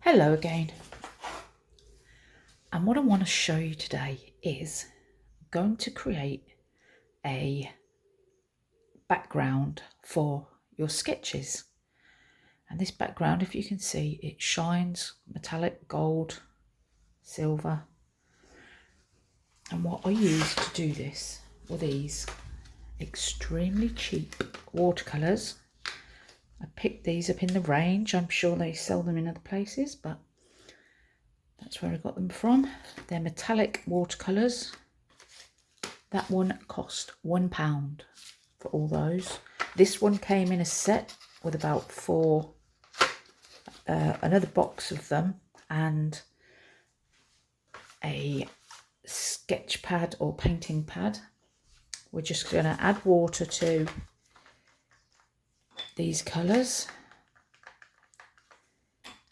Hello again, and what I want to show you today is going to create a background for your sketches. And this background, if you can see, it shines metallic gold, silver. And what I use to do this were these extremely cheap watercolours. I picked these up in the range. I'm sure they sell them in other places, but that's where I got them from. They're metallic watercolours. That one cost £1 for all those. This one came in a set with about four, another box of them, and a sketch pad or painting pad. We're just going to add water to these colours.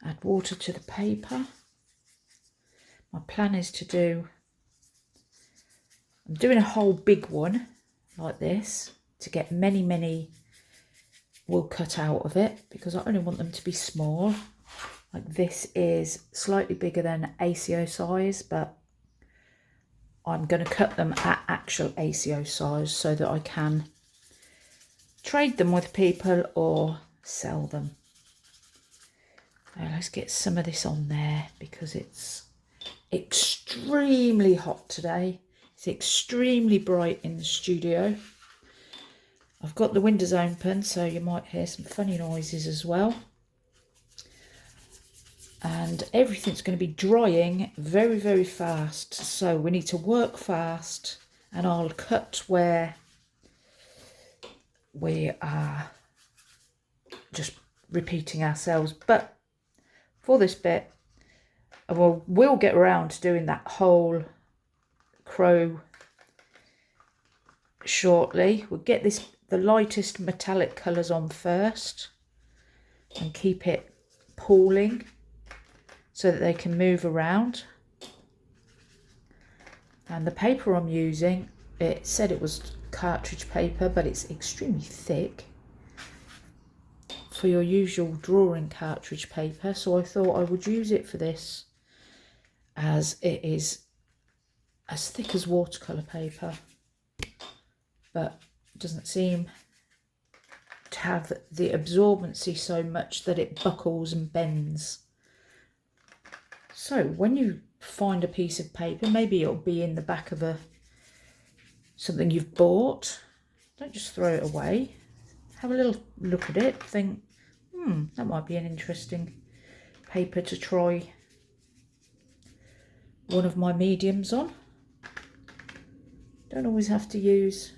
Add water to the paper. My plan is to do, I'm doing a whole big one like this to get many will cut out of it, because I only want them to be small. Like this is slightly bigger than ACEO size, but I'm going to cut them at actual ACEO size so that I can trade them with people or sell them. Now let's get some of this on there because it's extremely hot today. It's extremely bright in the studio. I've got the windows open, so you might hear some funny noises as well. And everything's going to be drying very fast, so we need to work fast, and I'll cut where we are just repeating ourselves. But for this bit, we'll get around to doing that whole crow shortly. We'll get the lightest metallic colours on first and keep it pooling so that they can move around. And the paper I'm using, it said it was cartridge paper, but it's extremely thick for your usual drawing cartridge paper, so I thought I would use it for this, as it is as thick as watercolour paper, but doesn't seem to have the absorbency so much that it buckles and bends. So when you find a piece of paper, maybe it'll be in the back of something you've bought, don't just throw it away. Have a little look at it, think, that might be an interesting paper to try one of my mediums on. Don't always have to use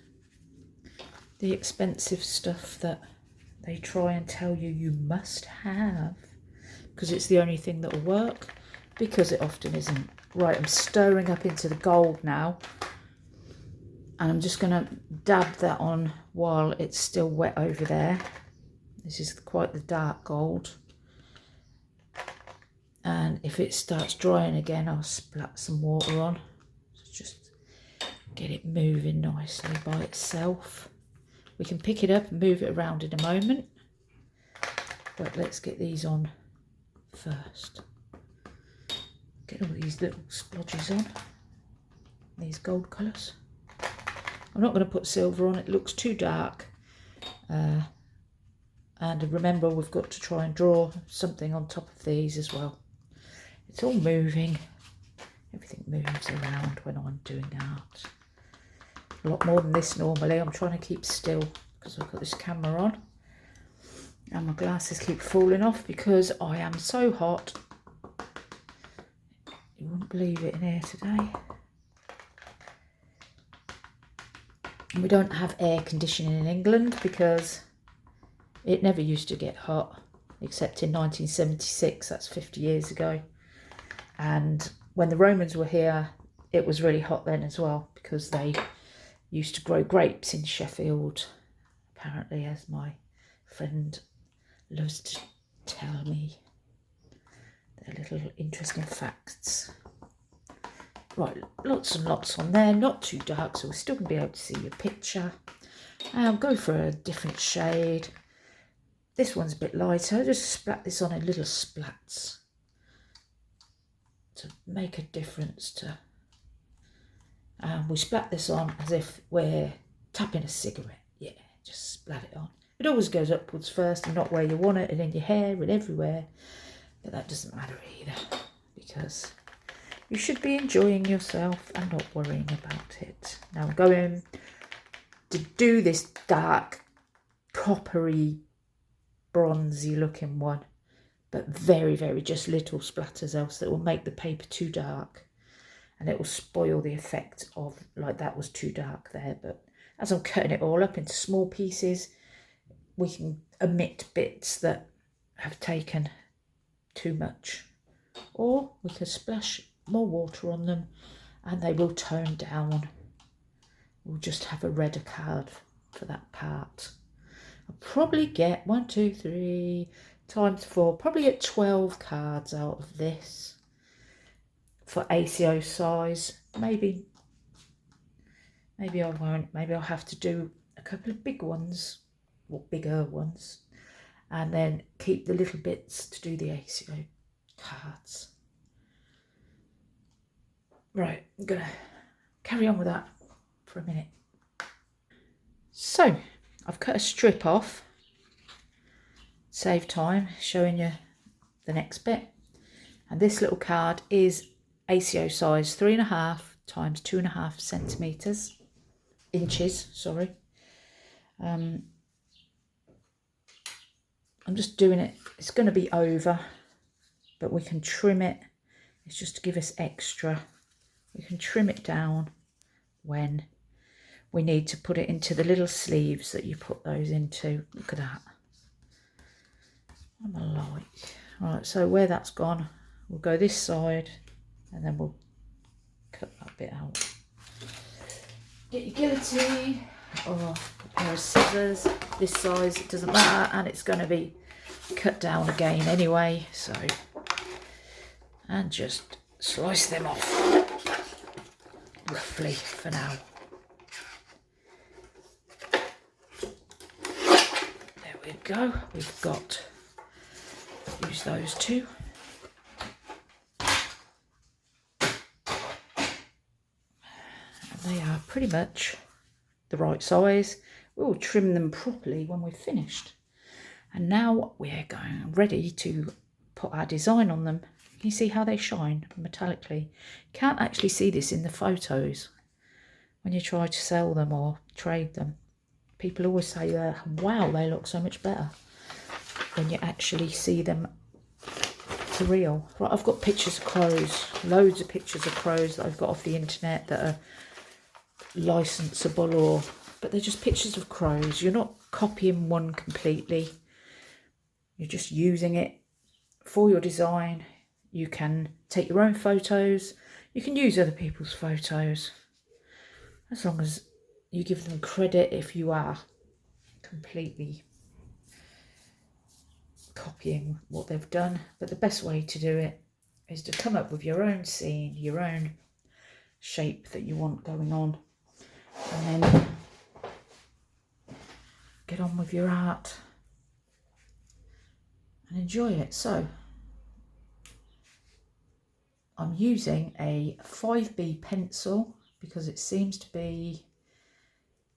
the expensive stuff that they try and tell you you must have because it's the only thing that will work, because it often isn't. Right, I'm stirring up into the gold now, and I'm just going to dab that on while it's still wet over there. This is quite the dark gold, and if it starts drying again, I'll splat some water on. So just get it moving nicely by itself. We can pick it up and move it around in a moment, but let's get these on first. Get all these little splodges on, these gold colours. I'm not going to put silver on, it looks too dark. And remember, we've got to try and draw something on top of these as well. It's all moving. Everything moves around when I'm doing art. A lot more than this normally. I'm trying to keep still because I've got this camera on. And my glasses keep falling off because I am so hot. You wouldn't believe it in here today. We don't have air conditioning in England because it never used to get hot, except in 1976, that's 50 years ago. And when the Romans were here, it was really hot then as well, because they used to grow grapes in Sheffield, apparently, as my friend loves to tell me. They're little interesting facts. Right, lots and lots on there, not too dark, so we're still going to be able to see your picture. I'll go for a different shade. This one's a bit lighter, just splat this on in little splats. to make a difference to. We splat this on as if we're tapping a cigarette. Yeah, just splat it on. It always goes upwards first and not where you want it, and in your hair and everywhere. But that doesn't matter either, because you should be enjoying yourself and not worrying about it. Now I'm going to do this dark, coppery, bronzy looking one, but very, very just little splatters, else that will make the paper too dark. And it will spoil the effect of, like, that was too dark there. But as I'm cutting it all up into small pieces, we can omit bits that have taken too much. Or we can splash more water on them and they will tone down. We'll just have a redder card for that part. I'll probably get 1, 2, 3 times 4, probably get 12 cards out of this. For ACEO size, maybe I won't. Maybe I'll have to do a couple of big ones, or bigger ones, and then keep the little bits to do the ACEO cards. Right, I'm gonna carry on with that for a minute. So I've cut a strip off, save time, showing you the next bit. And this little card is ACEO size 3.5 times 2.5 centimetres, inches, sorry. I'm just doing it, it's going to be over, but we can trim it. It's just to give us extra. We can trim it down when we need to put it into the little sleeves that you put those into. Look at that. I'm alike. Right, so where that's gone, we'll go this side and then we'll cut that bit out. Get your guillotine or a pair of scissors. This size, it doesn't matter, and it's going to be cut down again anyway, so, and just slice them off roughly for now. There we go. We've got, use those two. They are pretty much the right size. We'll trim them properly when we've finished. And now we're going ready to put our design on them. Can you see how they shine metallically? Can't actually see this in the photos when you try to sell them or trade them. People always say, wow, they look so much better when you actually see them for real. Right, I've got pictures of crows, loads of pictures of crows that I've got off the internet that are licensable, but they're just pictures of crows. You're not copying one completely, you're just using it for your design. You can take your own photos, you can use other people's photos, as long as you give them credit. If you are completely copying what they've done, but the best way to do it is to come up with your own scene, your own shape that you want going on, and then get on with your art and enjoy it. So I'm using a 5B pencil because it seems to be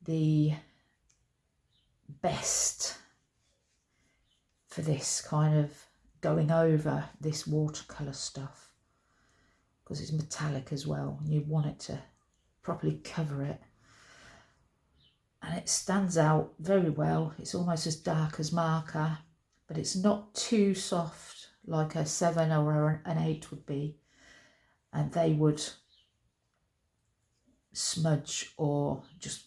the best for this kind of going over this watercolour stuff, because it's metallic as well and you want it to properly cover it. And it stands out very well. It's almost as dark as marker, but it's not too soft like a 7 or an 8 would be, and they would smudge, or just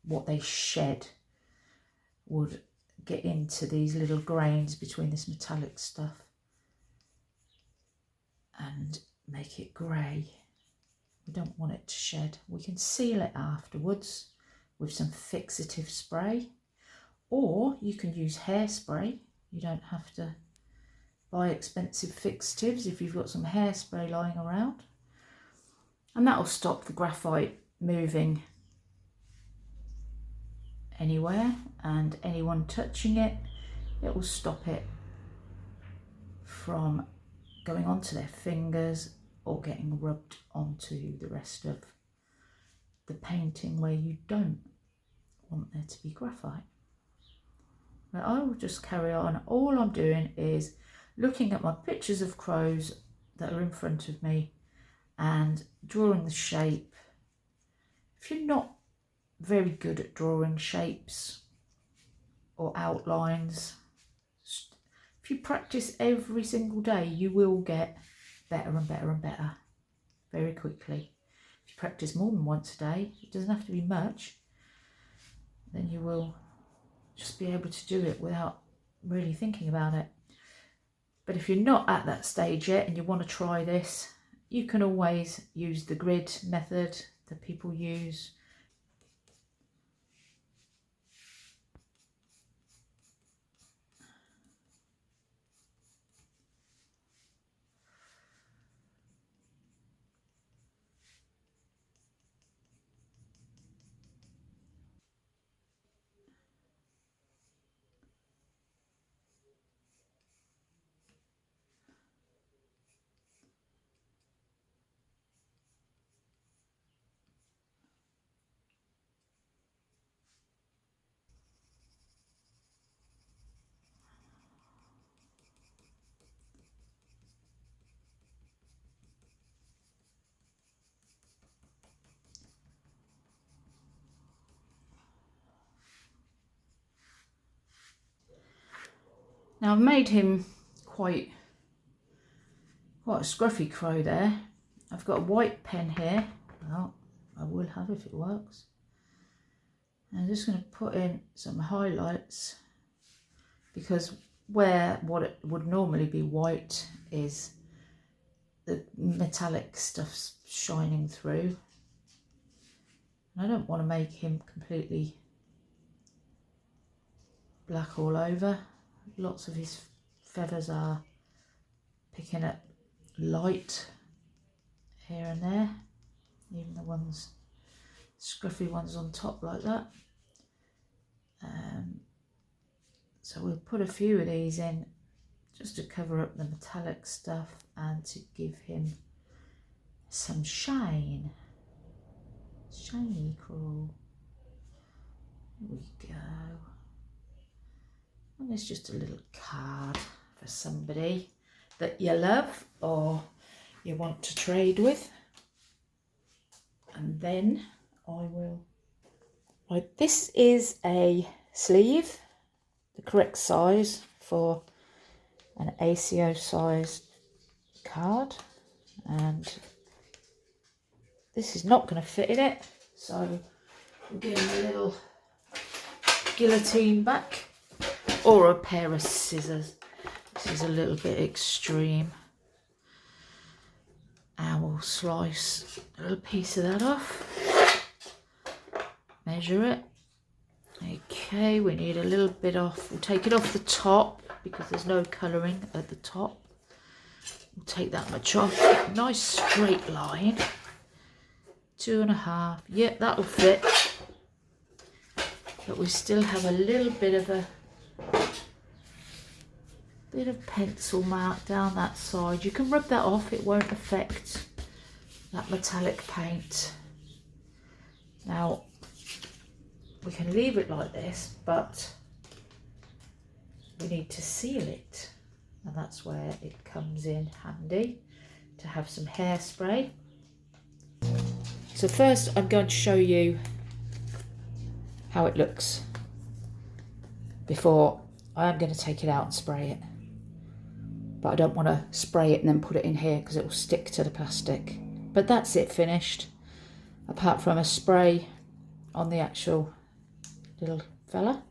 what they shed would get into these little grains between this metallic stuff and make it grey. We don't want it to shed. We can seal it afterwards with some fixative spray, or you can use hairspray. You don't have to buy expensive fixatives if you've got some hairspray lying around, and that will stop the graphite moving anywhere, and anyone touching it, it will stop it from going onto their fingers or getting rubbed onto the rest of the painting where you don't want there to be graphite. But I will just carry on. All I'm doing is looking at my pictures of crows that are in front of me and drawing the shape. If you're not very good at drawing shapes or outlines, if you practice every single day, you will get better and better and better very quickly. If you practice more than once a day, it doesn't have to be much, then you will just be able to do it without really thinking about it. But if you're not at that stage yet and you want to try this, you can always use the grid method that people use. Now I've made him quite a scruffy crow there. I've got a white pen here. Well, I will have if it works. I'm just going to put in some highlights because where what it would normally be white is the metallic stuff's shining through. And I don't want to make him completely black all over. Lots of his feathers are picking up light here and there, even the ones, scruffy ones on top like that. So we'll put a few of these in just to cover up the metallic stuff and to give him some shine. Shiny crow. Here we go. And there's just a little card for somebody that you love or you want to trade with. And then I will. Right, this is a sleeve, the correct size for an ACEO sized card, and this is not going to fit in it, so we'll give him a little guillotine back or a pair of scissors. This is a little bit extreme, and we'll slice a little piece of that off, measure it. Okay, we need a little bit off. We'll take it off the top because there's no colouring at the top. We'll take that much off. Nice straight line. 2.5. Yep, that'll fit. But we still have a little bit of pencil mark down that side. You can rub that off. It won't affect that metallic paint. Now, we can leave it like this, but we need to seal it, and that's where it comes in handy to have some hairspray. So first I'm going to show you how it looks before I am going to take it out and spray it, but I don't want to spray it and then put it in here because it will stick to the plastic. But that's it finished, apart from a spray on the actual little fella.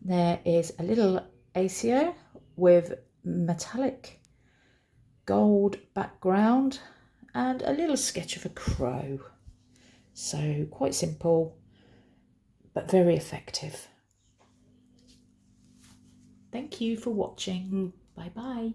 There is a little ACEO with metallic gold background and a little sketch of a crow. So quite simple but very effective. Thank you for watching. Bye bye.